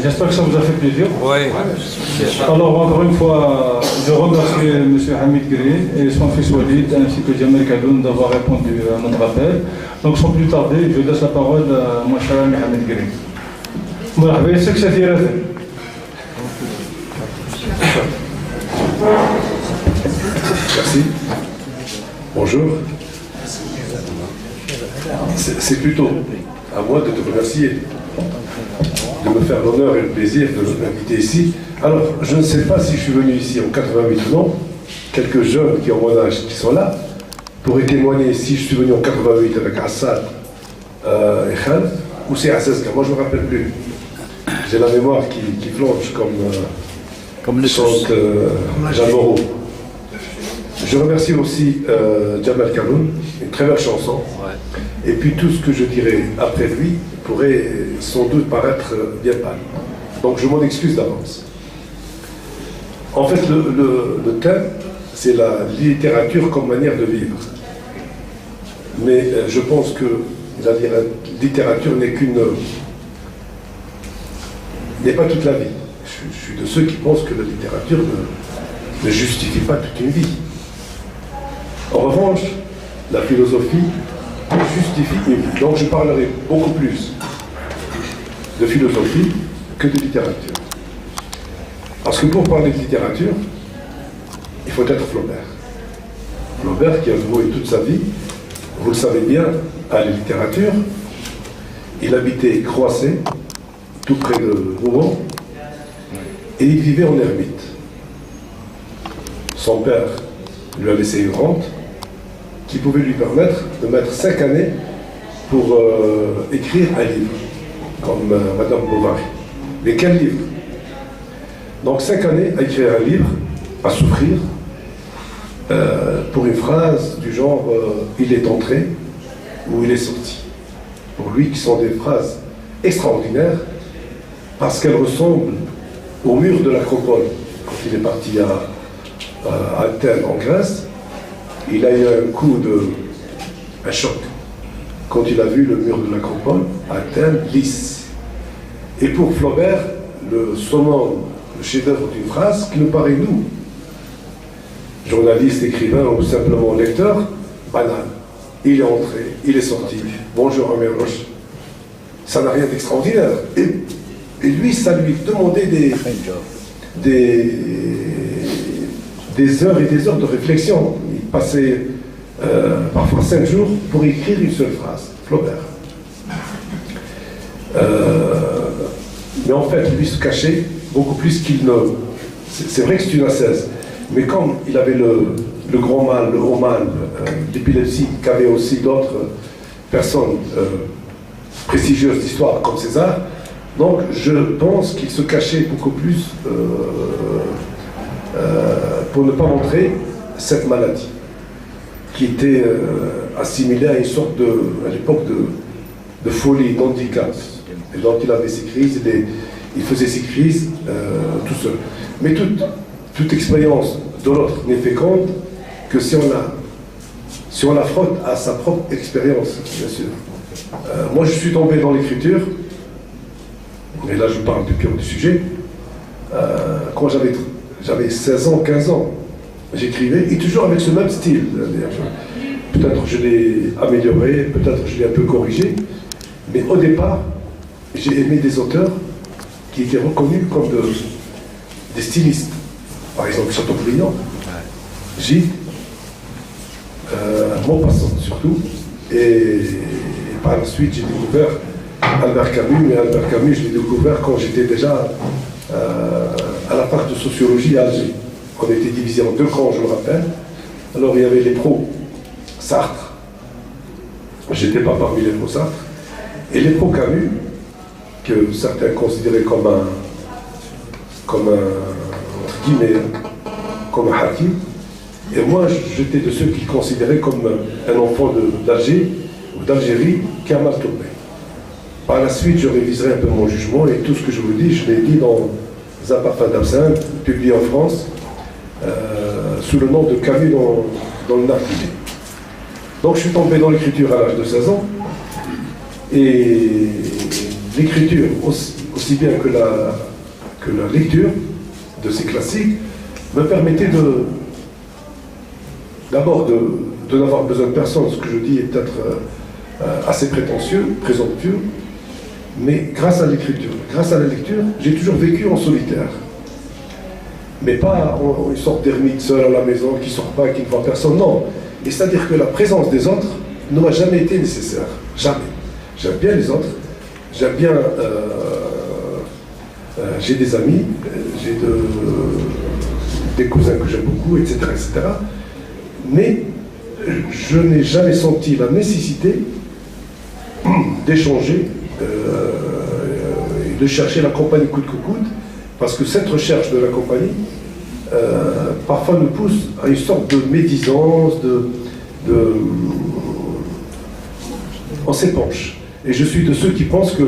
J'espère que ça vous a fait plaisir. Oui. Alors, encore une fois, je remercie M. Hamid Green et son fils Walid, ainsi que Jamel Kadoun d'avoir répondu à notre appel. Donc, sans plus tarder, je laisse la parole à mon cher ami Hamid Green. مرحبا يسك سفيرة. Merci. Bonjour. C'est plutôt à moi de te remercier, de me faire l'honneur et le plaisir de m'inviter ici. Alors, je ne sais pas si je suis venu ici en 88 ou non. Quelques jeunes qui ont mon âge qui sont là pourraient témoigner si je suis venu en 88 avec Assad et Khaled ou c'est Asseska. Moi, je ne me rappelle plus. J'ai la mémoire qui flanche comme le chante Jean Moreau. Je remercie aussi Jamel Kadoun, une très belle chanson. Ouais. Et puis tout ce que je dirai après lui pourrait sans doute paraître bien pâle. Donc je m'en excuse d'avance. En fait, le thème, c'est la littérature comme manière de vivre. Mais je pense que la littérature n'est pas toute la vie. Je suis de ceux qui pensent que la littérature ne justifie pas toute une vie. En revanche, la philosophie justifie une vie. Donc je parlerai beaucoup plus de philosophie que de littérature. Parce que pour parler de littérature, il faut être Flaubert. Flaubert qui a voué toute sa vie, vous le savez bien, à la littérature. Il habitait Croissé, tout près de Rouen, et il vivait en ermite. Son père lui a laissé une rente qui pouvait lui permettre de mettre 5 années pour écrire un livre, comme Madame Bovary. Mais quel livre? Donc 5 années à écrire un livre, à souffrir, pour une phrase du genre il est entré ou il est sorti. Pour lui, qui sont des phrases extraordinaires, parce qu'elles ressemblent au mur de l'Acropole. Quand il est parti à Athènes, en Grèce, il a eu un choc quand il a vu le mur de l'Acropole, Athènes, lisse. Et pour Flaubert, le summum, le chef-d'œuvre d'une phrase qui nous paraît, nous, journalistes, écrivains ou simplement lecteurs, banal. Il est entré, il est sorti. Bonjour, Amir Roche. Ça n'a rien d'extraordinaire. Et lui, ça lui demandait des heures et des heures de réflexion. Il passait parfois 5 jours pour écrire une seule phrase, Flaubert. Mais en fait, lui se cachait beaucoup plus qu'il ne... C'est vrai que c'est une ascèse, mais comme il avait le grand mal, le haut mal, l'épilepsie, qu'avaient aussi d'autres personnes prestigieuses d'histoire comme César, donc je pense qu'il se cachait beaucoup plus pour ne pas montrer cette maladie qui était assimilée à une sorte à l'époque de folie, d'handicap. Et donc il avait ses crises, il faisait ses crises tout seul. Mais toute expérience de l'autre n'est féconde que si on la frotte à sa propre expérience, bien sûr. Moi je suis tombé dans l'écriture, et là je vous parle du cœur du sujet, quand j'avais 16 ans, 15 ans, j'écrivais, et toujours avec ce même style. Peut-être je l'ai amélioré, peut-être je l'ai un peu corrigé, mais au départ, j'ai aimé des auteurs qui étaient reconnus comme des stylistes. Par exemple, Chateaubriand, Gide, Maupassant surtout, et par la suite j'ai découvert Albert Camus, mais Albert Camus je l'ai découvert quand j'étais déjà à la fac de sociologie à Alger. On était divisés en 2 camps, je me rappelle. Alors il y avait les pros Sartre, j'étais pas parmi les pros Sartre, et les pros Camus, que certains considéraient comme un entre guillemets, comme un hakim. Et moi, j'étais de ceux qui le considéraient comme un enfant d'Alger ou d'Algérie qui a mal tourné. Par la suite, je réviserai un peu mon jugement et tout ce que je vous dis, je l'ai dit dans un parfum d'absinthe, publié en France, sous le nom de Camus dans le Narguilé. Donc je suis tombé dans l'écriture à l'âge de 16 ans, et l'écriture, aussi aussi bien que la lecture de ces classiques me permettait d'abord de n'avoir besoin de personne. Ce que je dis est peut-être assez prétentieux, présomptueux, mais grâce à l'écriture. Grâce à la lecture, j'ai toujours vécu en solitaire. Mais pas une sorte d'ermite seul à la maison, qui ne sort pas, qui ne voit personne, non. Et c'est-à-dire que la présence des autres ne m'a jamais été nécessaire. Jamais. J'aime bien les autres, j'aime bien... j'ai des amis, j'ai des cousins que j'aime beaucoup, etc., etc. Mais je n'ai jamais senti la nécessité d'échanger et de chercher la compagnie coûte que coûte, parce que cette recherche de la compagnie parfois nous pousse à une sorte de médisance, on s'épanche. Et je suis de ceux qui pensent que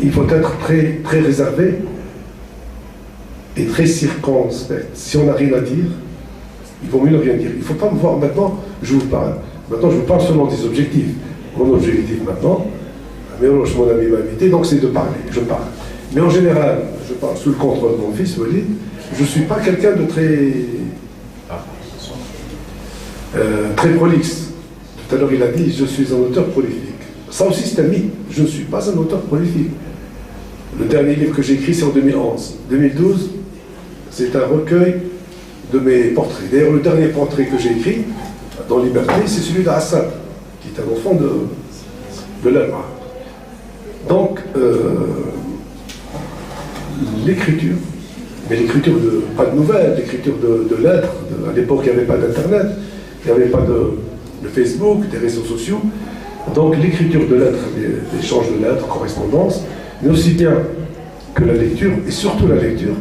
il faut être très, très réservé et très circonspect. Si on n'a rien à dire, il vaut mieux ne rien dire. Il ne faut pas me voir maintenant, je vous parle. Maintenant, je vous parle selon des objectifs. Mon objectif maintenant, mon ami m'a invité, donc c'est de parler, je parle. Mais en général, je parle sous le contrôle de mon fils, Walid, je ne suis pas quelqu'un de très prolixe. Tout à l'heure, il a dit, je suis un auteur prolifique. Ça aussi, c'est un mythe. Je ne suis pas un auteur prolifique. Le dernier livre que j'ai écrit, c'est en 2011. 2012, c'est un recueil de mes portraits. D'ailleurs, le dernier portrait que j'ai écrit, dans Liberté, c'est celui d'Assad, qui est un enfant de l'Allemagne. Donc, l'écriture, mais l'écriture pas de nouvelles, l'écriture de lettres, à l'époque, il n'y avait pas d'Internet, il n'y avait pas de Facebook, des réseaux sociaux. Donc, l'écriture de lettres, l'échange de lettres, correspondance, mais aussi bien que la lecture, et surtout la lecture,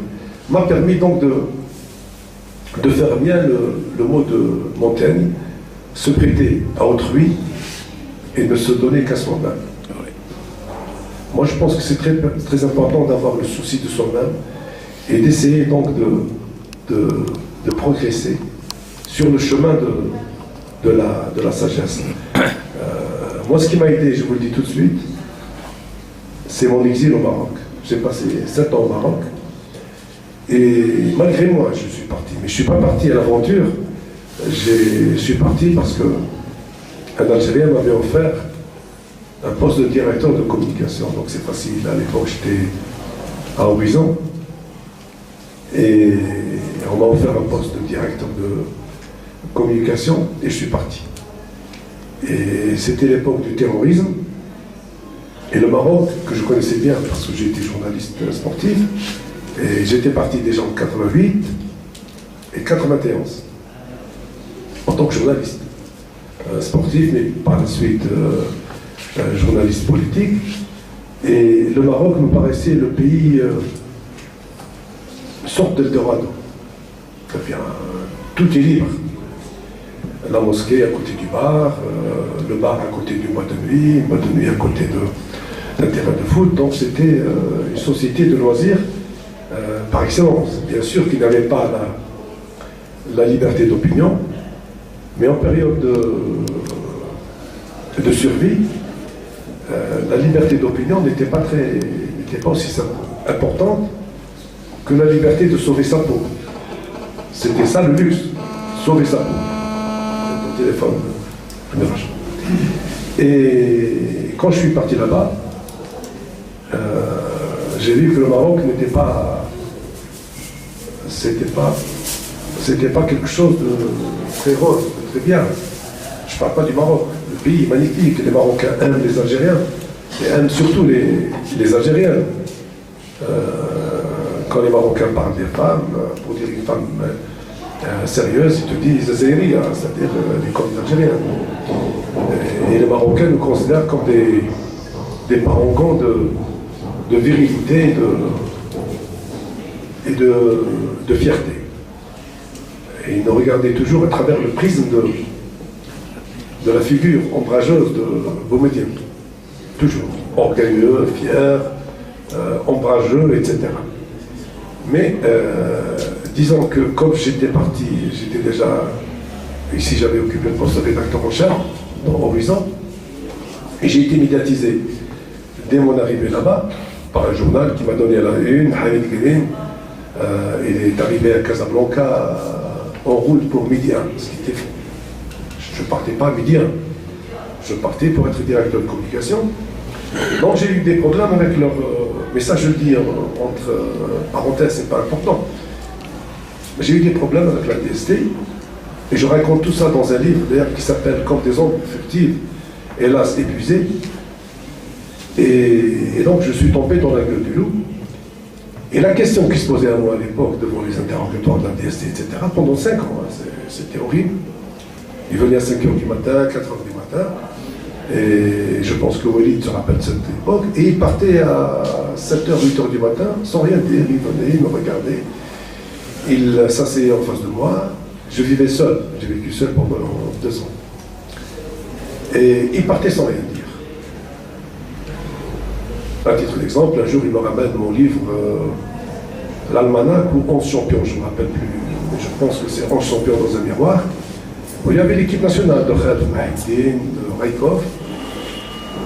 m'a permis donc de faire bien le mot de Montaigne, se prêter à autrui et ne se donner qu'à soi-même. Moi, je pense que c'est très, très important d'avoir le souci de soi-même et d'essayer donc de progresser sur le chemin de la sagesse. Moi, ce qui m'a aidé, je vous le dis tout de suite, c'est mon exil au Maroc. J'ai passé 7 ans au Maroc. Et malgré moi, je suis parti. Mais je ne suis pas parti à l'aventure. Je suis parti parce qu'un Algérien m'avait offert un poste de directeur de communication. Donc c'est facile. À l'époque, j'étais à Horizon. Et on m'a offert un poste de directeur de communication. Et je suis parti. Et c'était l'époque du terrorisme. Et le Maroc, que je connaissais bien parce que j'étais journaliste sportif, et j'étais parti déjà en 88 et 91 en tant que journaliste sportif, mais par la suite journaliste politique. Et le Maroc me paraissait le pays, une sorte d'Eldorado. Tout est libre. La mosquée à côté du bar, le bar à côté du boîte de nuit à côté d'un terrain de foot. Donc c'était une société de loisirs par excellence. Bien sûr qu'il n'avait pas la liberté d'opinion, mais en période de survie, la liberté d'opinion n'était pas aussi importante que la liberté de sauver sa peau. C'était ça le luxe, sauver sa peau. Le téléphone. Et quand je suis parti là-bas, j'ai vu que le Maroc n'était pas... C'était pas quelque chose de très rose, de très bien. Je ne parle pas du Maroc. Le pays est magnifique. Les Marocains aiment les Algériens. Et aiment surtout les Algériennes. Quand les Marocains parlent des femmes, pour dire une femme sérieuse, ils te disent Zéria, c'est-à-dire les copines algériennes. Et les Marocains nous considèrent comme des parangons de virilité et de fierté. Et ils nous regardaient toujours à travers le prisme de la figure ombrageuse de Boumediene. Toujours. Orgueilleux, fier, ombrageux, etc. Mais disons que comme j'étais parti, j'étais déjà... Ici, j'avais occupé le poste de rédacteur en chef dans Horizon. Et j'ai été médiatisé dès mon arrivée là-bas, par un journal qui m'a donné la une, Hamid Green, il est arrivé à Casablanca en route pour midi 1, ce qui était faux. Je ne partais pas à midi 1, je partais pour être directeur de communication. Donc j'ai eu des problèmes avec leur... mais ça je le dis entre parenthèses, c'est pas important. J'ai eu des problèmes avec la DST, et je raconte tout ça dans un livre d'ailleurs qui s'appelle Comme des ombres furtives, hélas épuisé. Et donc je suis tombé dans la gueule du loup. Et la question qui se posait à moi à l'époque, devant les interrogatoires de la DST, etc., pendant 5 ans, hein, c'était horrible. Il venait à 5h du matin, 4h du matin, et je pense que Walid se rappelle de cette époque, et il partait à 7h, 8h du matin, sans rien dire, il venait, il me regardait, il s'asseyait en face de moi, je vivais seul, j'ai vécu seul pendant 2 ans. Et il partait sans rien dire. À titre d'exemple, un jour il me ramène mon livre, l'Almanach ou 11 champions, je ne me rappelle plus, mais je pense que c'est 11 champions dans un miroir, où il y avait l'équipe nationale de Khaled Maïdine, de Raikov,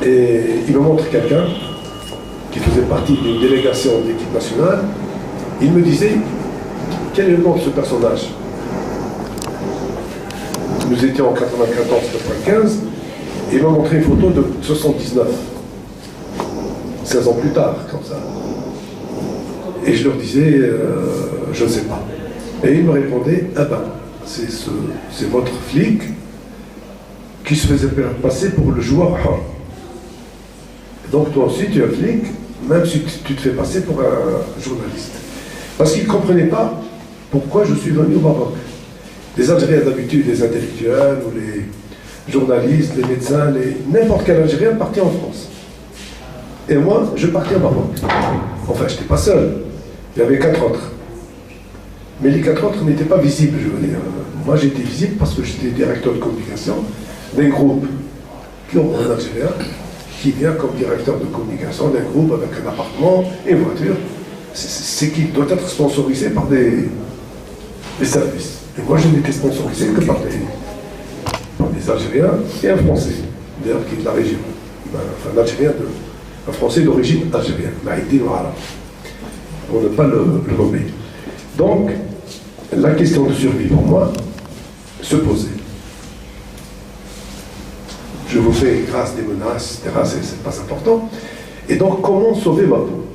et il me montre quelqu'un qui faisait partie d'une délégation de l'équipe nationale. Il me disait, quel est le nom de ce personnage? Nous étions en 94-95, et il m'a montré une photo de 79. 16 ans plus tard, comme ça. Et je leur disais, je ne sais pas. Et ils me répondaient, ah ben, c'est votre flic qui se faisait passer pour le joueur Hor. Donc toi aussi, tu es un flic, même si tu te fais passer pour un journaliste. Parce qu'ils ne comprenaient pas pourquoi je suis venu au Maroc. Les Algériens d'habitude, les intellectuels, ou les journalistes, les médecins, n'importe quel Algérien partait en France. Et moi, je partais au Maroc. Enfin, je n'étais pas seul. Il y avait 4 autres. Mais les 4 autres n'étaient pas visibles, je veux dire. Moi, j'étais visible parce que j'étais directeur de communication d'un groupe qui ont un Algérien qui vient comme directeur de communication d'un groupe avec un appartement et une voiture. C'est qui doit être sponsorisé par des services. Et moi, je n'étais sponsorisé que par des Algériens et un Français, d'ailleurs, qui est de la région. Enfin, un Français d'origine algérienne, Maïdine ou Arabe, pour ne pas le nommer. Donc, la question de survie pour moi se posait. Je vous fais grâce des menaces, etc., c'est pas important. Et donc, comment sauver ma peau?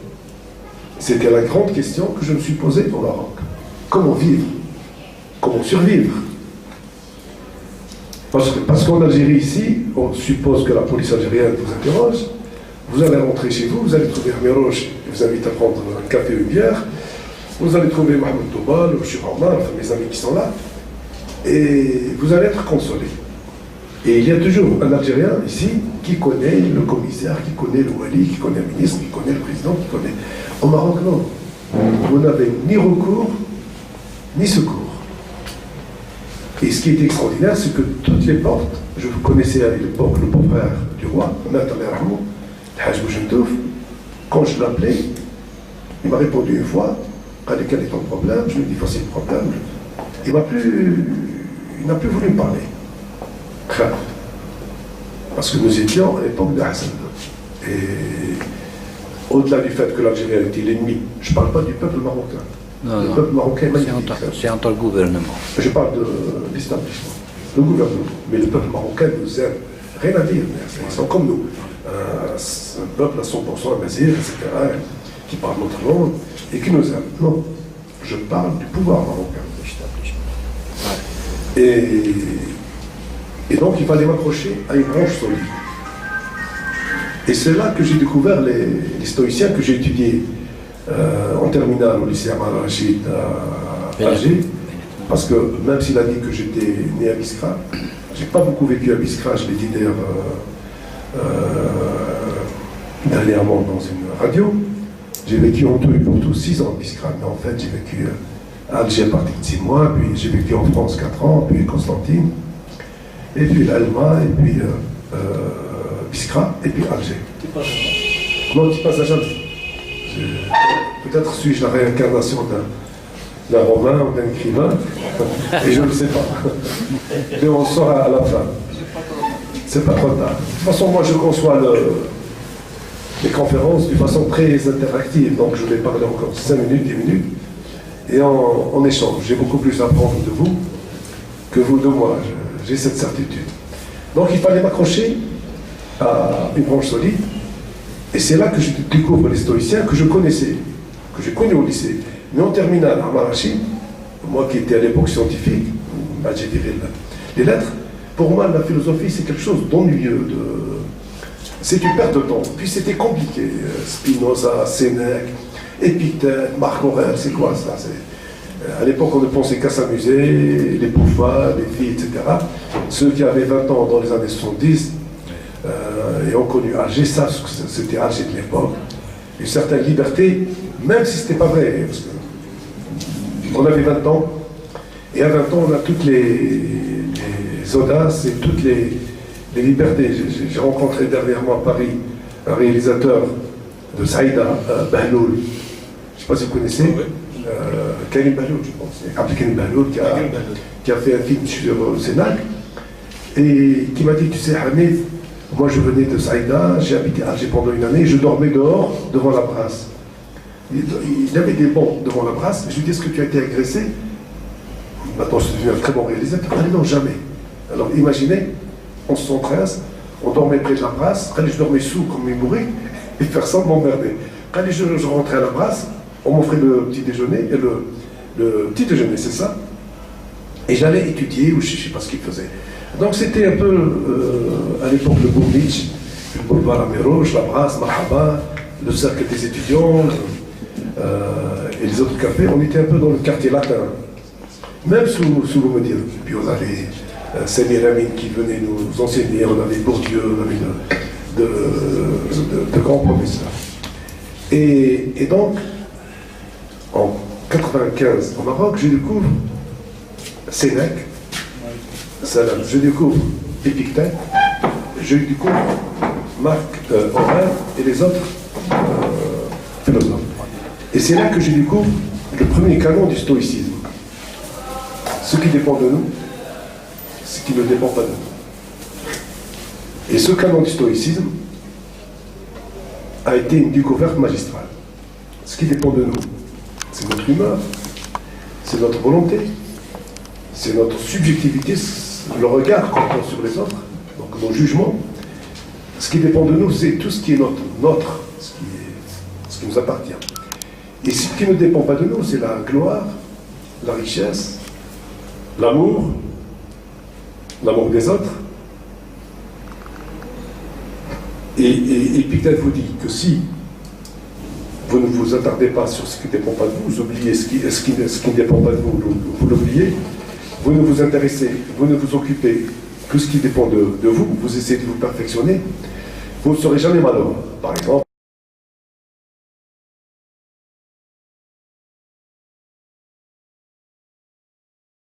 C'était la grande question que je me suis posée au Maroc. Comment vivre? Comment survivre? Parce qu'en Algérie, ici, on suppose que la police algérienne vous interroge, vous allez rentrer chez vous, vous allez trouver un Miroche qui vous invite à prendre un café ou une bière, vous allez trouver Mahmoud Toubal ou Chir Omar, enfin mes amis qui sont là, et vous allez être consolé. Et il y a toujours un Algérien ici qui connaît le commissaire, qui connaît le wali, qui connaît le ministre, qui connaît le président, qui connaît... Au Maroc, non. Vous n'avez ni recours, ni secours. Et ce qui est extraordinaire, c'est que toutes les portes, je connaissais à l'époque le beau-frère du roi, Maître Al-Rahmou, Haj Bouchentouf, quand je l'appelais, il m'a répondu une fois, quel est ton problème? Je lui ai dit, voici le problème. Il n'a plus voulu me parler. Grave. Parce que nous étions à l'époque de Hassan. Et au-delà du fait que l'Algérie était l'ennemi, je ne parle pas du peuple marocain. Non, le peuple marocain est magnifique. C'est entre le gouvernement. Je parle de l'établissement, le gouvernement. Mais le peuple marocain nous aime. Rien à dire. Ils sont comme nous. Un peuple à 100% amazir, etc., qui parle notre langue et qui nous aime. Non. Je parle du pouvoir marocain. Et donc, il fallait m'accrocher à une branche solide. Et c'est là que j'ai découvert les stoïciens que j'ai étudiés en terminale au lycée Amar Rachid à Alger. Parce que même s'il a dit que j'étais né à Biskra, j'ai pas beaucoup vécu à Biskra, je l'ai dit d'ailleurs dernièrement dans une radio. J'ai vécu en tout et pour tout 6 ans à Biskra, mais en fait j'ai vécu à Alger à partir de 6 mois, puis j'ai vécu en France 4 ans, puis Constantine, et puis l'Alma, et puis Biskra, et puis Alger. Non, tu passes à jamais. Peut-être suis-je la réincarnation d'un romain ou d'un écrivain, et je ne le sais pas. Mais on le saura à la fin. C'est pas trop tard. De toute façon, moi je conçois les conférences d'une façon très interactive. Donc je vais parler encore 5 minutes, 10 minutes, et en échange. J'ai beaucoup plus à apprendre de vous que vous de moi, j'ai cette certitude. Donc il fallait m'accrocher à une branche solide, et c'est là que je découvre les stoïciens que je connaissais, que j'ai connus au lycée. Mais en terminale, à Marachi, moi qui étais à l'époque scientifique, j'ai viré les lettres, pour moi la philosophie c'est quelque chose d'ennuyeux, c'est une perte de temps. Puis c'était compliqué, Spinoza, Sénèque, Épictète, Marc Aurèle, c'est quoi ça? À l'époque, on ne pensait qu'à s'amuser, les bouffades, les filles, etc. Ceux qui avaient 20 ans dans les années 70 et ont connu Alger, ça, c'était Alger de l'époque. Une certaine liberté, même si ce n'était pas vrai. Parce on avait 20 ans, et à 20 ans, on a toutes les audaces et toutes les libertés. J'ai rencontré dernièrement à Paris un réalisateur de Saïda, Bahloul. Je ne sais pas si vous connaissez. Oui. Karim Bahloul, je pense. Abdelkarim Bahloul qui a fait un film sur le Sénat et qui m'a dit, tu sais Hamid, moi je venais de Saïda, j'ai habité à Alger pendant une année, je dormais dehors devant la brasse. Il avait des bancs devant la brasse, je lui dis, est-ce que tu as été agressé? Maintenant je suis devenu un très bon réalisateur. Ah non, jamais. Alors imaginez, en 73, on dormait près de la brasse, je dormais sous comme une bourrique et personne m'emmerdait. Quand je rentrais à la brasse, on m'offrait le petit déjeuner, et le petit déjeuner, c'est ça. Et j'allais étudier, ou je ne sais pas ce qu'il faisait. Donc c'était un peu, à l'époque, le Bourlich, le boulevard Améroche, la Brasse, Marhaba, le cercle des étudiants, et les autres cafés. On était un peu dans le quartier latin, même sous le Médir. Puis on avait Samir Amin qui venait nous enseigner, on avait Bourdieu, on avait de grands professeurs. Et donc, en 95, au Maroc, je découvre Sénèque, Salam, je découvre Épictète, je découvre Marc Aurèle et les autres philosophes. Et c'est là que je découvre le premier canon du stoïcisme. Ce qui dépend de nous, ce qui ne dépend pas de nous. Et ce canon du stoïcisme a été une découverte magistrale. Ce qui dépend de nous, c'est notre humeur, c'est notre volonté, c'est notre subjectivité, le regard qu'on porte sur les autres, donc nos jugements. Ce qui dépend de nous, c'est tout ce qui est notre, ce qui nous appartient. Et ce qui ne dépend pas de nous, c'est la gloire, la richesse, l'amour des autres. Et puis peut-être vous dit que si vous ne vous attardez pas sur ce qui ne dépend pas de vous, vous oubliez ce qui ne dépend pas de vous, vous l'oubliez, vous ne vous intéressez, vous ne vous occupez que ce qui dépend de vous, vous essayez de vous perfectionner, vous ne serez jamais malheureux. Par exemple,